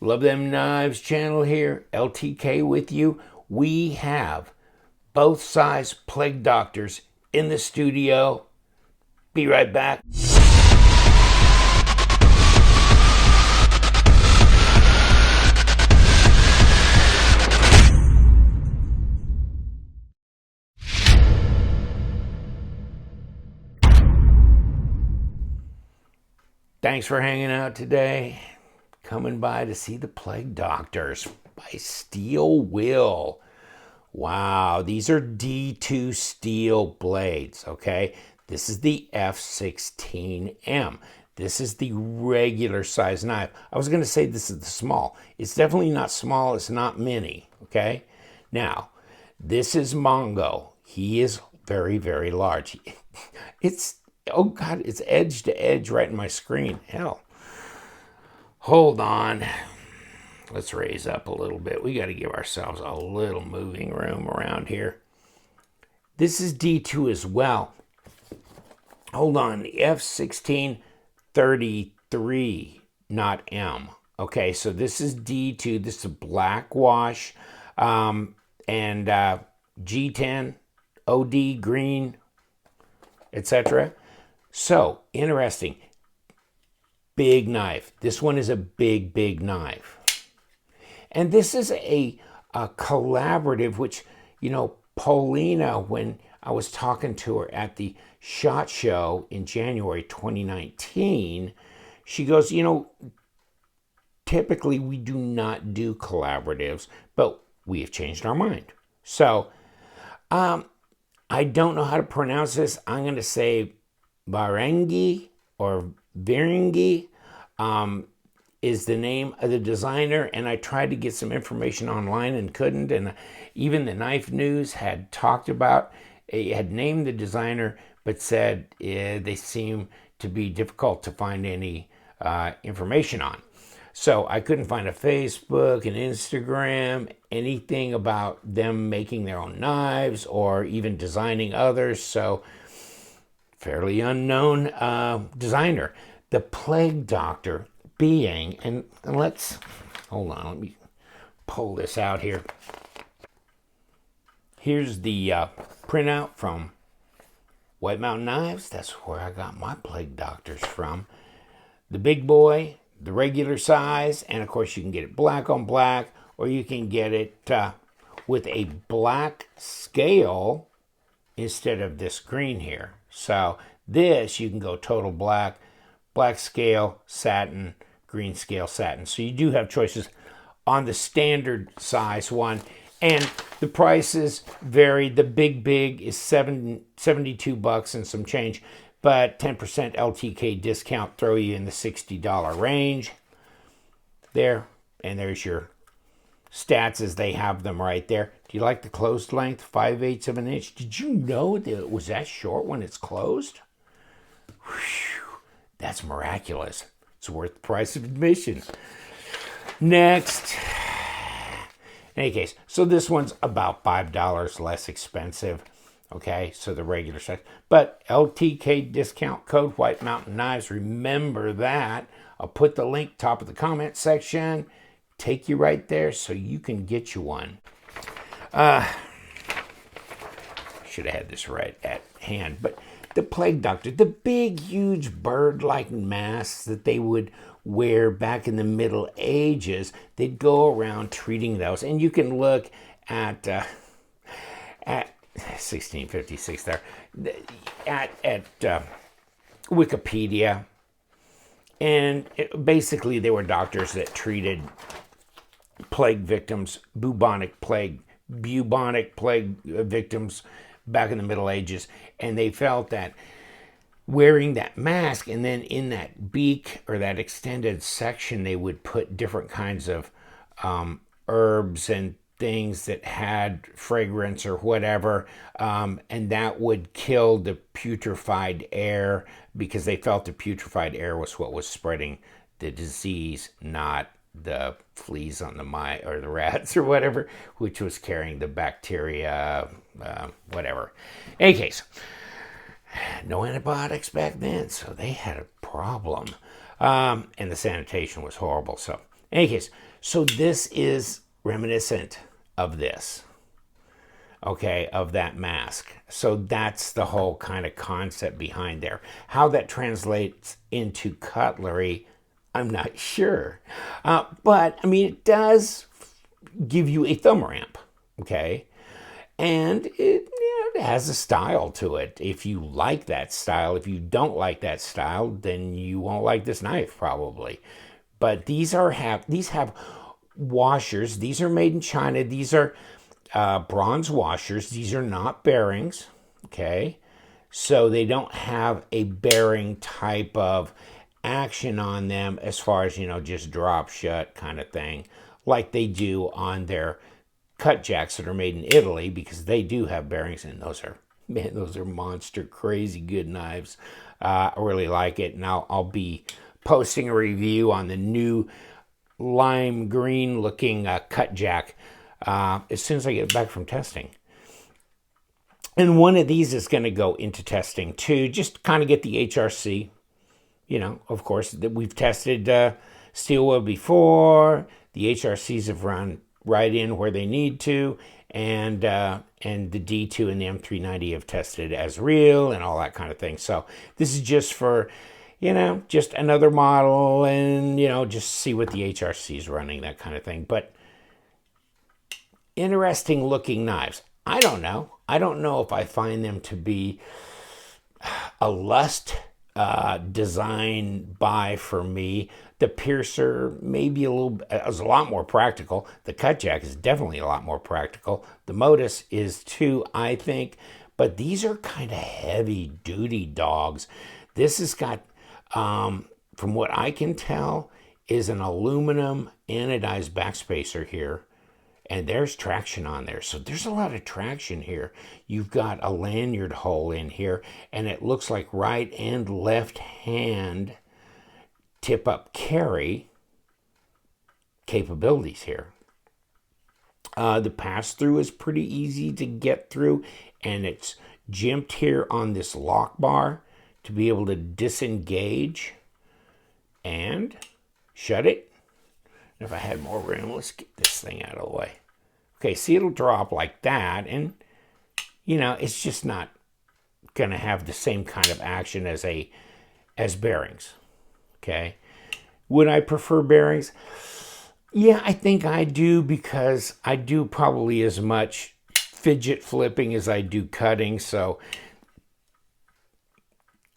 Love Them Knives channel here, LTK with you. We have both size plague doctors in the studio. Be right back. Thanks for hanging out today. Coming by to see the Plague Doctors by Steel Will. Wow, these are D2 steel blades, okay? This is the F16M. This is the regular size knife. I was going to say this is the small. It's definitely not small. It's not mini, okay? Now, this is Mongo. He is very, very large. It's, oh God, it's edge to edge right in my screen. Hell. Hold on. Let's raise up a little bit. We got to give ourselves a little moving room around here. This is D2 as well. Hold on. The F1633, not M. Okay, so this is D2. This is a black wash. And G10, OD, green, etc. So, interesting. Big knife. This one is a big, big knife. And this is a collaborative, which, you know, Paulina, when I was talking to her at the SHOT Show in January 2019, she goes, you know, typically we do not do collaboratives, but we have changed our mind. So, I don't know how to pronounce this. I'm going to say Varengi or Viringi is the name of the designer, and I tried to get some information online and couldn't, and even the Knife News had talked about, had named the designer, but said they seem to be difficult to find any information on. So I couldn't find a Facebook, an Instagram, anything about them making their own knives or even designing others, so fairly unknown designer. The Plague Doctor being, and let's, hold on, let me pull this out here. Here's the printout from White Mountain Knives. That's where I got my Plague Doctors from. The big boy, the regular size, and of course you can get it black on black, or you can get it with a black scale instead of this green here. So this, you can go total black, black scale, satin, green scale, satin. So you do have choices on the standard size one. And the prices vary. The big is $72 and some change, but 10% LTK discount throw you in the $60 range. There, and there's your stats as they have them right there. Do you like the closed length, 5/8 of an inch? Did you know that it was that short when it's closed? Whew, that's miraculous. It's worth the price of admission. Next. In any case, so this one's about $5 less expensive. Okay, so the regular size. But LTK discount code White Mountain Knives. Remember that. I'll put the link top of the comment section. Take you right there so you can get you one. Should have had this right at hand. But the Plague Doctor, the big, huge bird-like masks that they would wear back in the Middle Ages, they'd go around treating those. And you can look at 1656 there, at Wikipedia. And basically they were doctors that treated plague victims, bubonic plague victims back in the Middle Ages. And they felt that wearing that mask, and then in that beak or that extended section, they would put different kinds of herbs and things that had fragrance or whatever, and that would kill the putrefied air, because they felt the putrefied air was what was spreading the disease, not the fleas on the mice or the rats or whatever, which was carrying the bacteria, whatever. In any case, no antibiotics back then, so they had a problem. And the sanitation was horrible. So In any case, so this is reminiscent of this, okay, of that mask. So that's the whole kind of concept behind there. How that translates into cutlery, I'm not sure. But, I mean, it does give you a thumb ramp, okay? And it has a style to it. If you like that style, if you don't like that style, then you won't like this knife probably. But these have washers. These are made in China. These are bronze washers. These are not bearings, okay? So they don't have a bearing type of action on them as far as, just drop shut kind of thing, like they do on their cut jacks that are made in Italy, because they do have bearings, and those are monster crazy good knives. I really like it, and I'll be posting a review on the new lime green looking cut jack as soon as I get back from testing. And one of these is going to go into testing too, just kind of get the HRC. Of course, that we've tested steel wool before. The HRCs have run right in where they need to, and the D2 and the M390 have tested as real and all that kind of thing. So this is just for, just another model, and just see what the HRC is running, that kind of thing. But interesting looking knives. I don't know if I find them to be a Lust design buy for me. The piercer maybe is a lot more practical. The cut jack is definitely a lot more practical. The Modus is too, I think. But these are kind of heavy duty dogs. This has got, from what I can tell, is an aluminum anodized backspacer here. And there's traction on there. So there's a lot of traction here. You've got a lanyard hole in here, and it looks like right and left hand tip up carry capabilities here. The pass through is pretty easy to get through, and it's jimped here on this lock bar to be able to disengage and shut it. If I had more room, let's get this thing out of the way. Okay, see, it'll drop like that, and it's just not gonna have the same kind of action as bearings. Okay, would I prefer bearings? Yeah, I think I do, because I do probably as much fidget flipping as I do cutting. So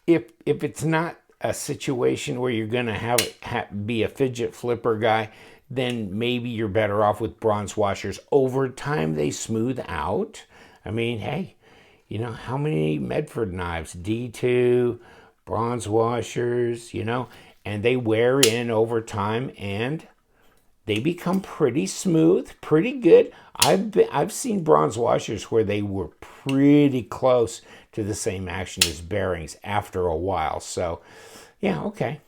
if it's not a situation where you're gonna be a fidget flipper guy, then maybe you're better off with bronze washers. Over time, they smooth out. I mean, hey, how many Medford knives? D2, bronze washers, and they wear in over time, and they become pretty smooth, pretty good. I've seen bronze washers where they were pretty close to the same action as bearings after a while. So, yeah, okay.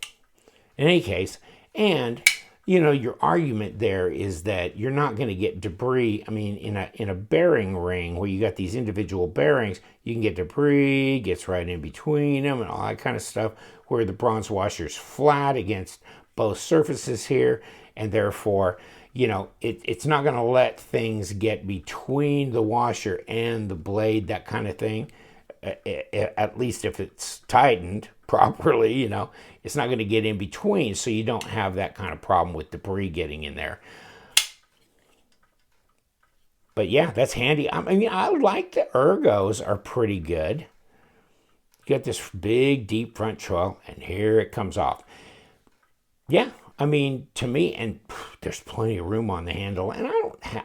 In any case, and your argument there is that you're not going to get debris. I mean, in a bearing ring where you got these individual bearings, you can get debris, gets right in between them and all that kind of stuff, where the bronze washer's flat against both surfaces here, and therefore, it's not going to let things get between the washer and the blade, that kind of thing. At least if it's tightened properly, it's not going to get in between, so you don't have that kind of problem with debris getting in there. But yeah, that's handy. I mean, I like the ergos, are pretty good. You got this big, deep front choil, and here it comes off. Yeah, I mean, to me, and there's plenty of room on the handle, and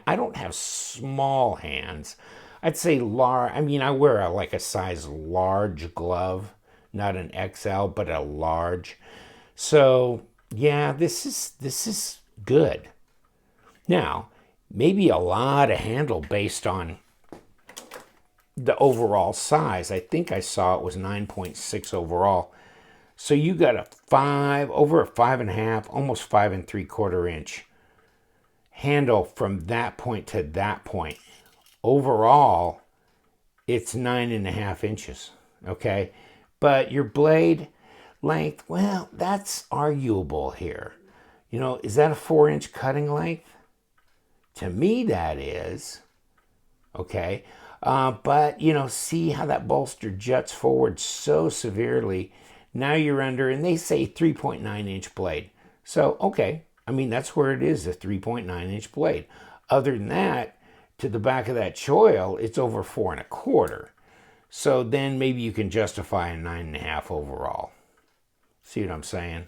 I don't have small hands. I'd say large. I mean, I wear a size large glove, not an XL, but a large. So yeah, this is good. Now, maybe a lot of handle based on the overall size. I think I saw it was 9.6 overall. So you got over a 5.5, almost 5 3/4 inch handle from that point to that point. Overall, it's 9.5 inches, okay? But your blade length, well, that's arguable here. You know, is that a 4-inch cutting length? To me, that is. Okay. But, you know, see how that bolster juts forward so severely. Now you're under, and they say 3.9-inch blade. So, okay. I mean, that's where it is, a 3.9-inch blade. Other than that, to the back of that choil, it's over 4.25. So then maybe you can justify a 9.5 overall. See what I'm saying?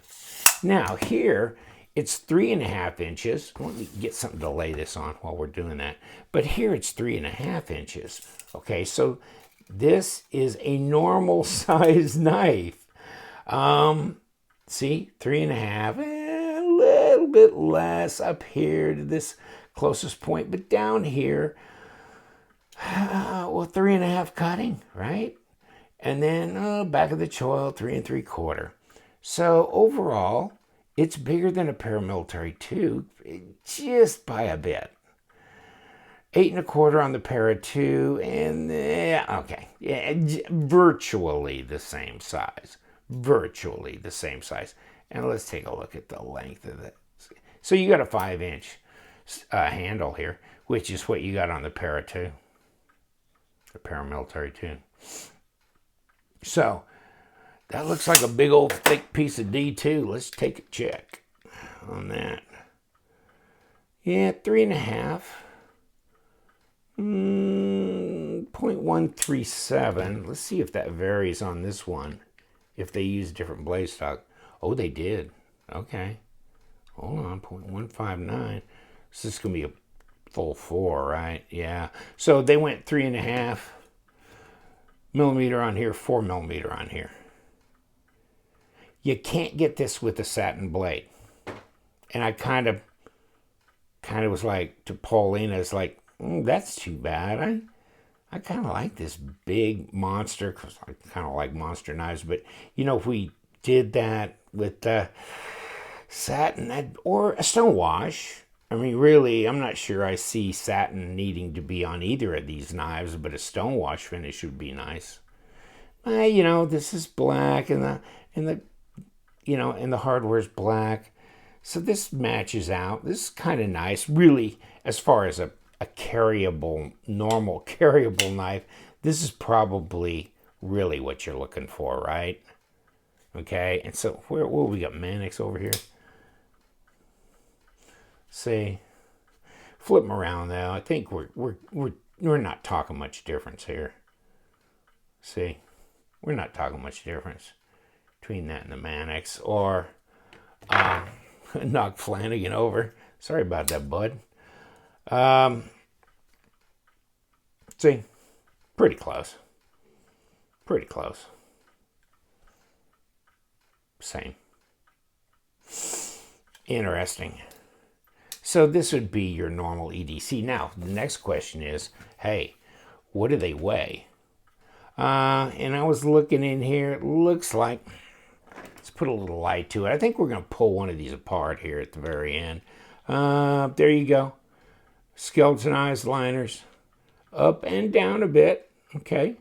Now here, it's 3.5 inches. Let me get something to lay this on while we're doing that. But here it's 3.5 inches. Okay, so this is a normal size knife. See, 3.5, a little bit less up here to this closest point, but down here, well, 3.5 cutting, right? And then back of the choil, 3.75. So overall, it's bigger than a paramilitary tube, just by a bit. 8.25 on the para 2, and okay, yeah, virtually the same size. Virtually the same size. And let's take a look at the length of it. So you got a 5-inch handle here, which is what you got on the para 2, the paramilitary 2. So that looks like a big old thick piece of D2. Let's take a check on that. Yeah, 3.5. 0.137. Let's see if that varies on this one. If they use different blade stock. Oh, they did. Okay. Hold on. 0.159. So this is going to be a full 4, right? Yeah. So they went 3.5 millimeter on here, 4 millimeter on here. You can't get this with a satin blade. And I kind of was like, to Paulina, it's like, that's too bad. I kind of like this big monster, because I kind of like monster knives. But, you know, if we did that with satin or a stone wash, I mean, really, I'm not sure I see satin needing to be on either of these knives, but a stone wash finish would be nice. You know, this is black, and the hardware's black. So this matches out. This is kind of nice, really, as far as a carryable, normal carryable knife. This is probably really what you're looking for, right? Okay, and so where we got Mannix over here? See, flip them around though. I think we're not talking much difference here. See, we're not talking much difference between that and the Mannix, or knock Flanagan over. Sorry about that, bud. See, pretty close. Pretty close. Same. Interesting. So this would be your normal EDC. Now, the next question is, hey, what do they weigh? And I was looking in here. It looks like, let's put a little light to it. I think we're going to pull one of these apart here at the very end. There you go. Skeletonized liners. Up and down a bit. Okay.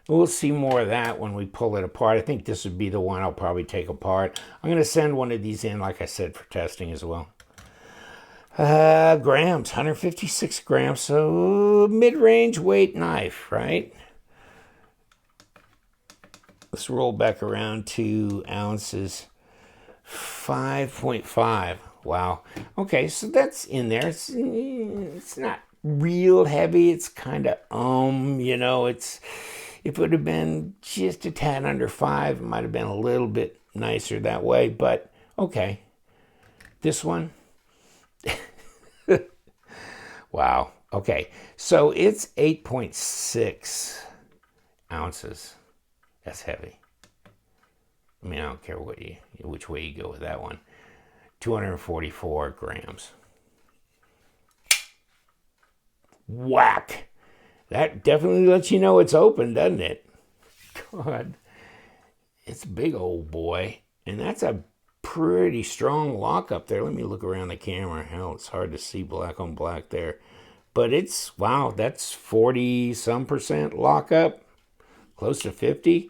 We'll see more of that when we pull it apart. I think this would be the one I'll probably take apart. I'm going to send one of these in, like I said, for testing as well. Grams, 156 grams. So mid-range weight knife, right? Let's roll back around 2 ounces. 5.5. Wow. Okay, so that's in there. It's not real heavy. It's kind of, you know, if it would have been just a tad under 5, it might have been a little bit nicer that way, but okay. This one, wow. Okay, so it's 8.6 ounces. That's heavy. I mean, I don't care which way you go with that one. 244 grams. Whack. That definitely lets you know it's open, doesn't it? God. It's a big old boy. And that's a pretty strong lock up there. Let me look around the camera. Hell, it's hard to see black on black there. But it's, wow, that's 40-some% lockup. Close to 50.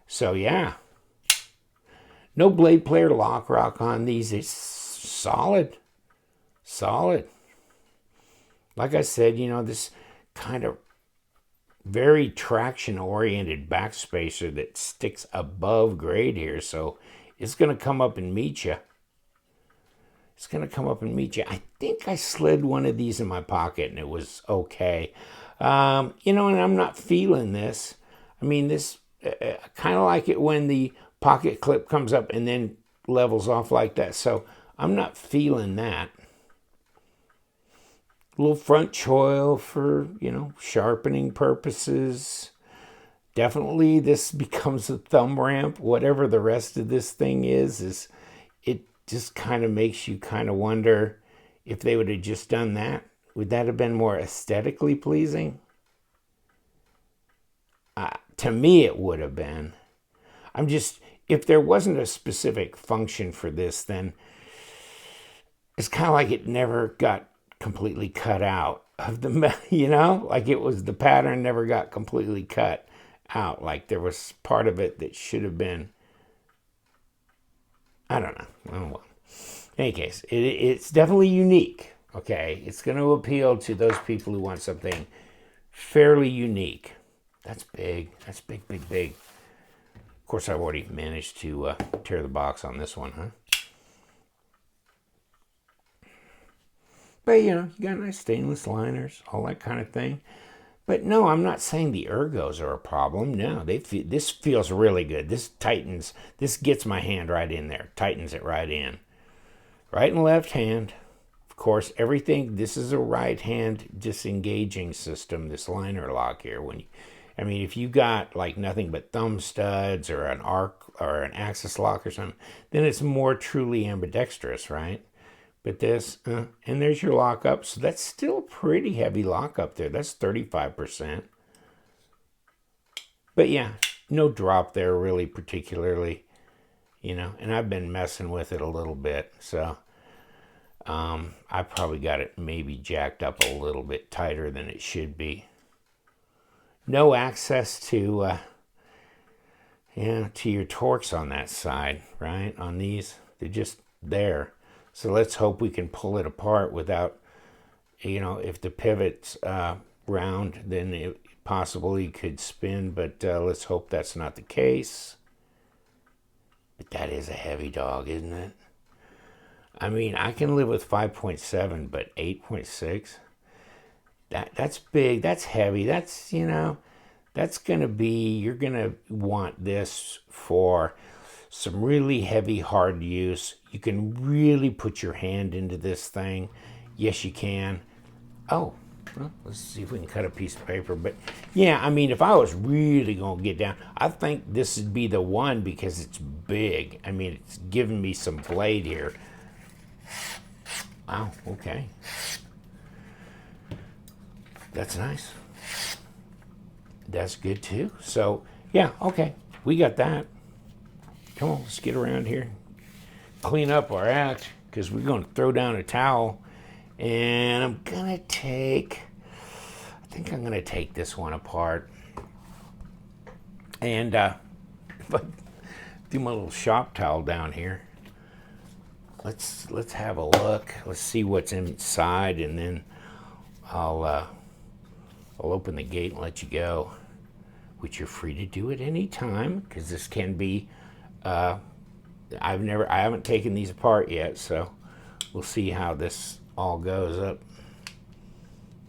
So, yeah. No blade player lock rock on these. It's solid. Solid. Like I said, you know, this kind of very traction-oriented backspacer that sticks above grade here, so it's going to come up and meet you. It's going to come up and meet you. I think I slid one of these in my pocket, and it was okay. You know, and I'm not feeling this. I mean, this, kind of like it when the pocket clip comes up and then levels off like that, so I'm not feeling that. A little front choil for, you know, sharpening purposes. Definitely this becomes a thumb ramp. Whatever the rest of this thing is it just kind of makes you kind of wonder if they would have just done that. Would that have been more aesthetically pleasing? To me, it would have been. If there wasn't a specific function for this, then it's kind of like it never got completely cut out of the, you know, like it was, the pattern never got completely cut out. Like there was part of it that should have been, I don't know. Oh, well. In any case, it's definitely unique. Okay. It's going to appeal to those people who want something fairly unique. That's big. That's big, big, big. Of course, I've already managed to tear the box on this one, huh? But, you know, you got nice stainless liners, all that kind of thing. But no, I'm not saying the ergos are a problem. No, this feels really good. This tightens, this gets my hand right in there, tightens it right in. Right and left hand. Of course, everything, this is a right hand disengaging system, this liner lock here. I mean, if you got like nothing but thumb studs or an arc or an axis lock or something, then it's more truly ambidextrous, right? But this, and there's your lockup. So that's still a pretty heavy lockup there. That's 35%. But yeah, no drop there really particularly, you know. And I've been messing with it a little bit. So I probably got it maybe jacked up a little bit tighter than it should be. No access to, to your torques on that side, right? On these, they're just there. So let's hope we can pull it apart without, you know, if the pivot's round, then it possibly could spin, but let's hope that's not the case. But that is a heavy dog, isn't it? I mean, I can live with 5.7, but 8.6, that's big, that's heavy, that's, you know, that's going to be, you're going to want this for some really heavy, hard use. You can really put your hand into this thing. Yes, you can. Oh, well, let's see if we can cut a piece of paper. But yeah, I mean, if I was really going to get down, I think this would be the one because it's big. I mean, it's giving me some blade here. Wow, okay. That's nice. That's good too. So, yeah, okay. We got that. Come on, let's get around here. Clean up our act because we're going to throw down a towel. And I'm going to take, I think I'm going to take this one apart. And if I do my little shop towel down here, let's have a look. Let's see what's inside, and then I'll open the gate and let you go, which you're free to do at any time because this can be. I haven't taken these apart yet, so we'll see how this all goes up.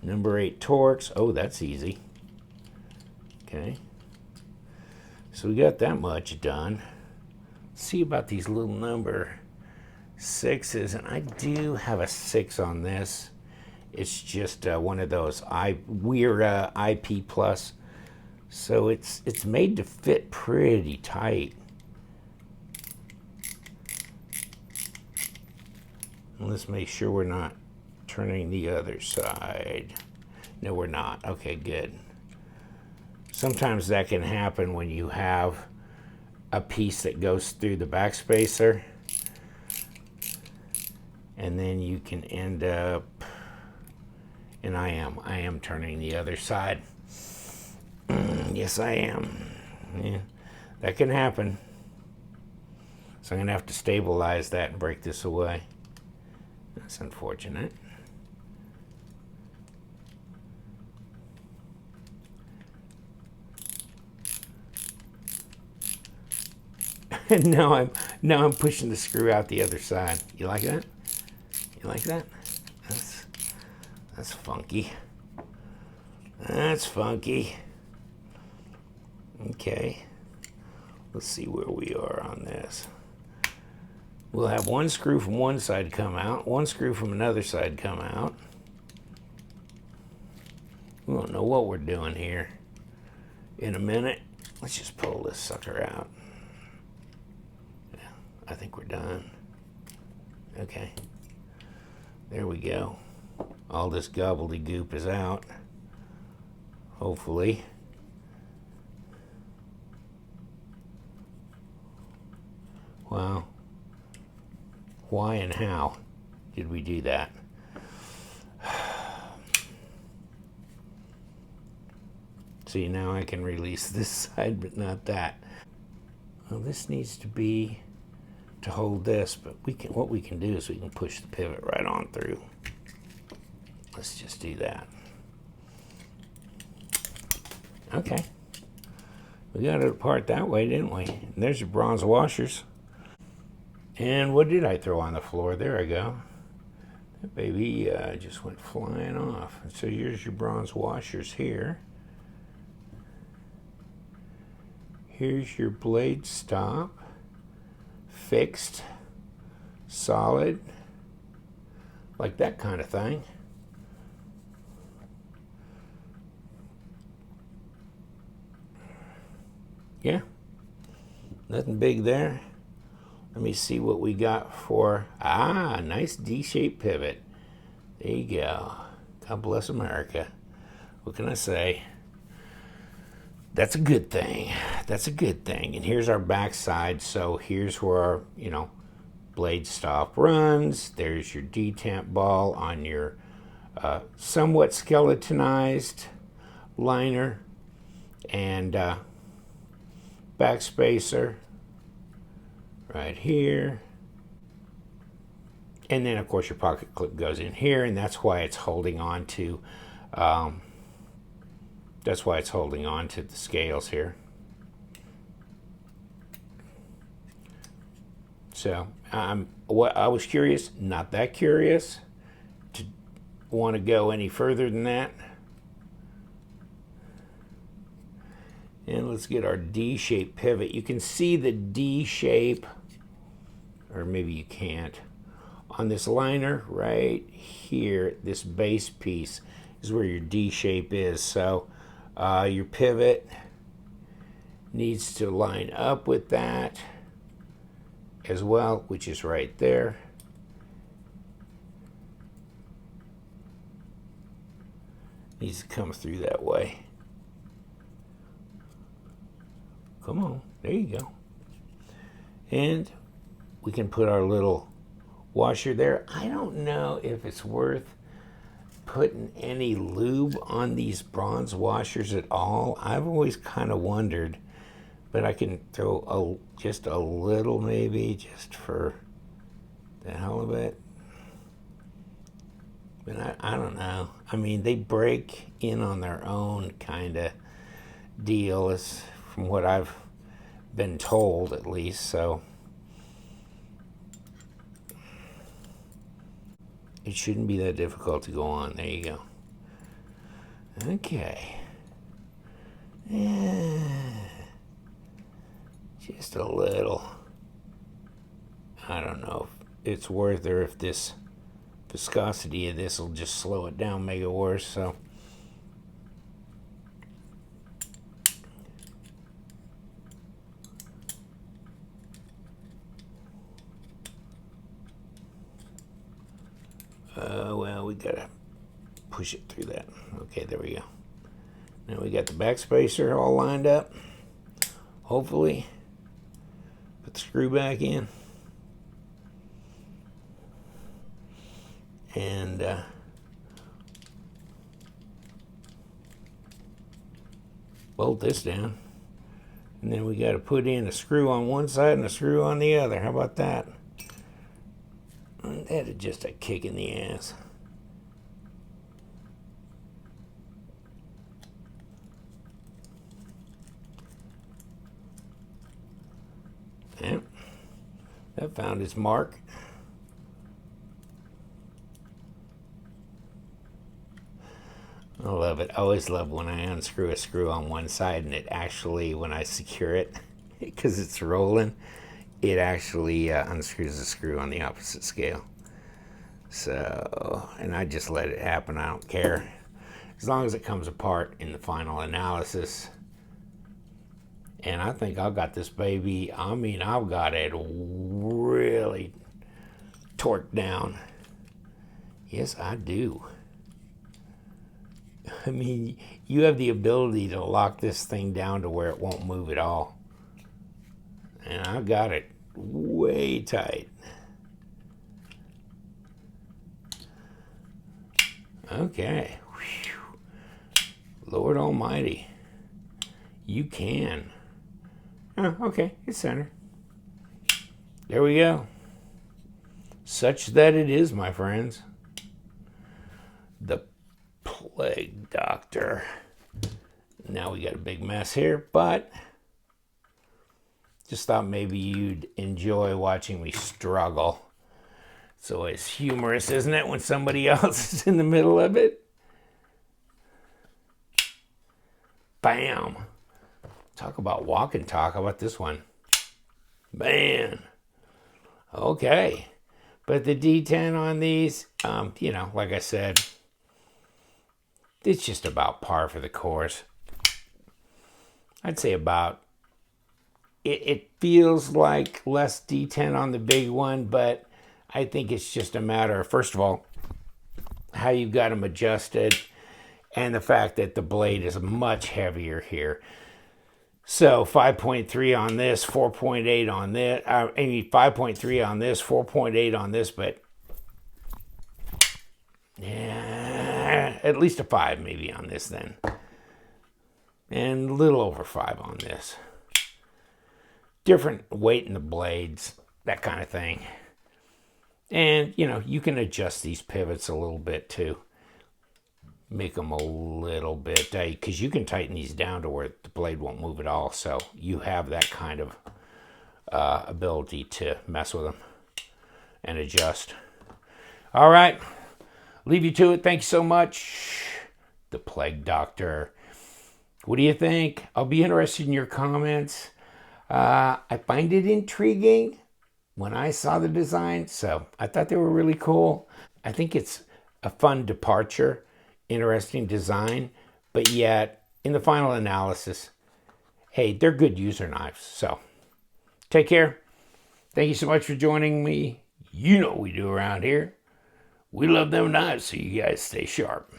Number 8 Torx. Oh, that's easy. Okay. So we got that much done. Let's see about these little number 6s, and I do have a 6 on this. It's just one of those weird IP plus. So it's made to fit pretty tight. Let's make sure we're not turning the other side. No, we're not. Okay, good. Sometimes that can happen when you have a piece that goes through the backspacer, and then you can end up, and I am turning the other side. Yes, I am. Yeah, that can happen. So I'm going to have to stabilize that and break this away. That's unfortunate. And now I'm pushing the screw out the other side. You like that? You like that? That's funky. That's funky. Okay. Let's see where we are on this. We'll have one screw from one side come out, one screw from another side come out. We don't know what we're doing here. In a minute, let's just pull this sucker out. Yeah, I think we're done. Okay. There we go. All this gobbledygook is out. Hopefully. Wow. Why and how did we do that? See, now I can release this side, but not that. Well, this needs to be to hold this, but what we can do is we can push the pivot right on through. Let's just do that. Okay. We got it apart that way, didn't we? And there's your bronze washers. And what did I throw on the floor? There I go. That baby just went flying off. And so here's your bronze washers here. Here's your blade stop. Fixed. Solid. Like that kind of thing. Yeah. Nothing big there. Let me see what we got for, nice D-shaped pivot. There you go. God bless America. What can I say? That's a good thing. That's a good thing. And here's our backside. So here's where our, blade stop runs. There's your detamp ball on your somewhat skeletonized liner and backspacer. Right here. And then, of course, your pocket clip goes in here, and that's why it's holding on to, the scales here. So, I was curious, not that curious, to want to go any further than that. And let's get our D-shaped pivot. You can see the D shape, or maybe you can't, on this liner right here. This base piece is where your D shape is. So your pivot needs to line up with that as well, which is right there. Needs to come through that way. Come on, there you go. And we can put our little washer there. I don't know if it's worth putting any lube on these bronze washers at all. I've always kind of wondered, but I can throw just a little, maybe, just for the hell of it. But I don't know. I mean, they break in on their own kind of deal, as from what I've been told, at least. So it shouldn't be that difficult to go on. There you go. Okay. Just a little. I don't know if it's worth it, or if this viscosity of this will just slow it down, make it worse. So well, we gotta push it through that. Okay, there we go. Now we got the backspacer all lined up. Hopefully, put the screw back in. And bolt this down. And then we got to put in a screw on one side and a screw on the other. How about that? That is just a kick in the ass. Yeah, that found its mark. I love it. I always love when I unscrew a screw on one side and it actually, when I secure it, because it's rolling, it actually unscrews the screw on the opposite scale. So, and I just let it happen. I don't care. As long as it comes apart in the final analysis. And I think I've got this baby, I've got it really torqued down. Yes, I do. I mean, you have the ability to lock this thing down to where it won't move at all. And I've got it way tight. Okay. Whew. Lord Almighty. You can. Oh, okay, it's centered. There we go. Such that it is, my friends. The Plague Doctor. Now we got a big mess here, but just thought maybe you'd enjoy watching me struggle. It's always humorous, isn't it, when somebody else is in the middle of it? Bam. Talk about walk and talk. How about this one? Bam. Okay. But the D10 on these, like I said, it's just about par for the course. I'd say about, it feels like less D10 on the big one, but I think it's just a matter of, first of all, how you've got them adjusted and the fact that the blade is much heavier here. So 5.3 on this, 4.8 on this, 5.3 on this, 4.8 on this, but yeah, at least a 5 maybe on this then. And a little over 5 on this. Different weight in the blades, that kind of thing. And, you can adjust these pivots a little bit too. Make them a little bit, because you can tighten these down to where the blade won't move at all. So you have that kind of ability to mess with them and adjust. All right, leave you to it. Thank you so much. The Plague Doctor. What do you think? I'll be interested in your comments. I find it intriguing when I saw the design, so I thought they were really cool. I think it's a fun departure, interesting design, but yet in the final analysis, hey, they're good user knives. So take care. Thank you so much for joining me. You know what we do around here. We love them knives, so you guys stay sharp.